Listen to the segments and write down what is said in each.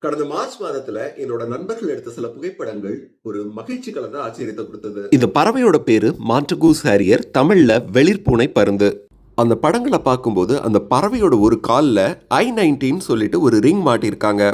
கடந்த மார்ச் மாதத்துல என்னோட நண்பர்கள் எடுத்த சில புகைப்படங்கள் ஒரு மகிழ்ச்சி கலந்த ஆச்சரியத்தை கொடுத்தது. இந்த பறவையோட பேரு மான்டகூஸ் ஹேரியர், தமிழ்ல வெளிர்பூனை பருந்து. அந்த படங்களை பார்க்கும்போது அந்த பறவையோட ஒரு கால்ல I-19 சொல்லிட்டு ஒரு ரிங் மாட்டியிருக்காங்க.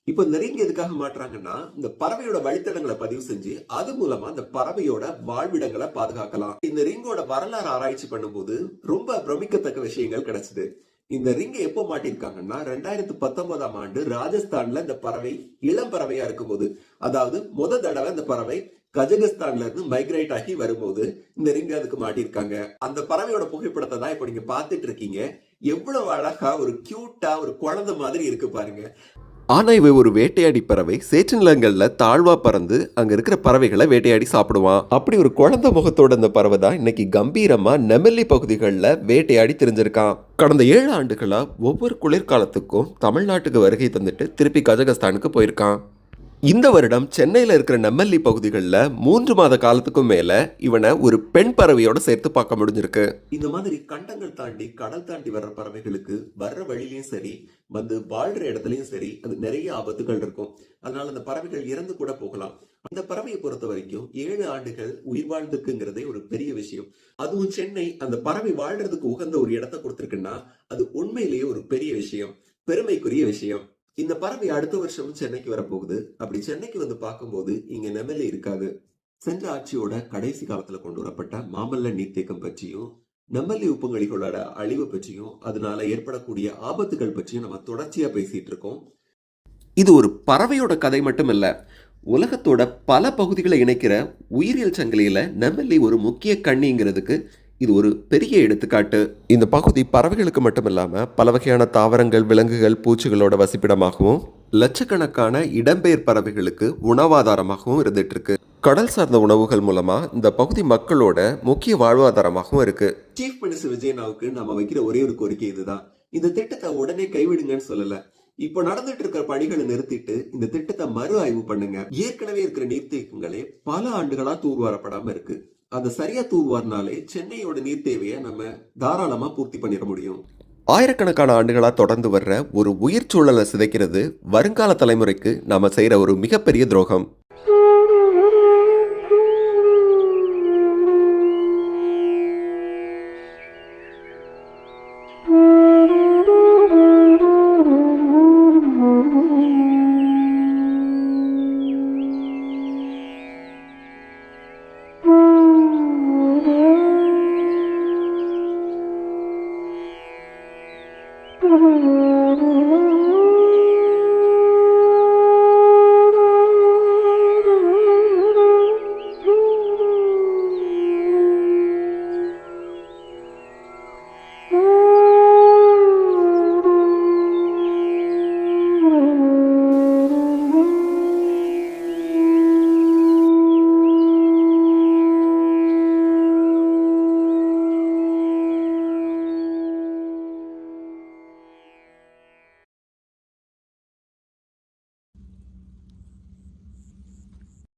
இப்ப இந்த ரிங் எதுக்காக மாட்டுறாங்கன்னா, இந்த பறவையோட வழித்தடங்களை பதிவு செஞ்சு அது மூலமா இந்த பறவையோட வாழ்விடங்களை பாதுகாக்கலாம். இந்த ரிங்கோட வரலாறு ஆராய்ச்சி பண்ணும்போது ரொம்ப பிரமிக்கத்தக்க விஷயங்கள் கிடைச்சது. இந்த ரிங்கை எப்போ மாட்டிருக்காங்கன்னா 2019ஆம் ஆண்டு ராஜஸ்தான்ல இந்த பறவை இளம் பறவையா இருக்கும்போது, அதாவது தடவை இந்த பறவை கஜகஸ்தான்ல இருந்து மைக்ரேட் ஆகி வரும்போது இந்த ரிங் அதுக்கு மாட்டிருக்காங்க. அந்த பறவையோட புகைப்படத்தை தான் இப்ப நீங்க பாத்துட்டு இருக்கீங்க. எவ்வளவு அழகா ஒரு கியூட்டா ஒரு குழந்தை மாதிரி இருக்கு பாருங்க. ஆனா இவை ஒரு வேட்டையாடி பறவை. சேற்று நிலங்கள்ல தாழ்வா பறந்து அங்க இருக்கிற பறவைகளை வேட்டையாடி சாப்பிடுவான். அப்படி ஒரு குழந்தை முகத்தோட இந்த பறவை தான் இன்னைக்கு கம்பீரமா நெமல்லி பகுதிகளில் வேட்டையாடி தெரிஞ்சிருக்கான். கடந்த 7 ஆண்டுகளா ஒவ்வொரு குளிர்காலத்துக்கும் தமிழ்நாட்டுக்கு வருகை தந்துட்டு திருப்பி கஜகஸ்தானுக்கு போயிருக்கான். இந்த வருடம் சென்னையில் இருக்கிற நெம்மல்லி பகுதிகளில் 3 மாத காலத்துக்கும் மேல இவனை ஒரு பெண் பறவையோட சேர்த்து பார்க்க முடிஞ்சிருக்கு. இந்த மாதிரி கண்டங்கள் தாண்டி கடல் தாண்டி வர்ற பறவைகளுக்கு வர்ற வழியிலயும் சரி, வந்து வாழ்ற இடத்துலயும் சரி, அது நிறைய ஆபத்துகள் இருக்கும். அதனால அந்த பறவைகள் இறந்து கூட போகலாம். அந்த பறவையை பொறுத்த வரைக்கும் 7 ஆண்டுகள் உயிர் வாழ்ந்துக்குங்கிறதே ஒரு பெரிய விஷயம். அதுவும் சென்னை அந்த பறவை வாழ்றதுக்கு உகந்த ஒரு இடத்தை கொடுத்திருக்குன்னா அது உண்மையிலேயே ஒரு பெரிய விஷயம், பெருமைக்குரிய விஷயம். இந்த பறவை அடுத்த வருஷமும் சென்னைக்கு வரப்போகுது. அப்படி சென்னைக்கு வந்து பார்க்கும்போது இங்க நெமல்லி இருக்காது. சென்ற ஆட்சியோட கடைசி காலத்துல கொண்டு வரப்பட்ட மாமல்ல நீர்த்தேக்கம் பற்றியும், நெம்மல்லி உப்பங்கழிகளோட அழிவு பற்றியும், அதனால ஏற்படக்கூடிய ஆபத்துகள் பற்றியும் நம்ம தொடர்ச்சியா பேசிட்டு இருக்கோம். இது ஒரு பறவையோட கதை மட்டும் இல்ல, உலகத்தோட பல பகுதிகளை இணைக்கிற உயிரியல் சங்கிலியில நெம்மல்லி ஒரு முக்கிய கண்ணிங்கிறதுக்கு இது ஒரு பெரிய எடுத்துக்காட்டு. இந்த பகுதி பறவைகளுக்கு மட்டும் இல்லாம பல வகையான தாவரங்கள், விலங்குகள், பூச்சிகளோட வசிப்பிடமாகவும் லட்சக்கணக்கான இடம்பெயர் பறவைகளுக்கு உணவாதாரமாகவும் இருந்துட்டு இருக்கு. கடல் சார்ந்த உணவுகள் மூலமா இந்த பகுதி மக்களோட முக்கிய வாழ்வாதாரமாகவும் இருக்கு. சீஃப் மினிஸ்டர் விஜயனாவுக்கு நாம வைக்கிற ஒரே ஒரு கோரிக்கை இதுதான். இந்த திட்டத்தை உடனே கைவிடுங்கன்னு சொல்லல. இப்ப நடந்துட்டு இருக்கிற பணிகளை நிறுத்திட்டு இந்த திட்டத்தை மறு ஆய்வு பண்ணுங்க. ஏற்கனவே இருக்கிற நீர்த்தேக்கங்களே பல ஆண்டுகளா தூர்வாரப்படாம இருக்கு. அதை சரியா தூர்வாரினாலே சென்னையோட நீர் தேவையை நம்ம தாராளமா பூர்த்தி பண்ணிட முடியும். ஆயிரக்கணக்கான ஆண்டுகளா தொடர்ந்து வர்ற ஒரு உயிர் சூழலை சிதைக்கிறது வருங்கால தலைமுறைக்கு நாம செய்யற ஒரு மிகப்பெரிய துரோகம்.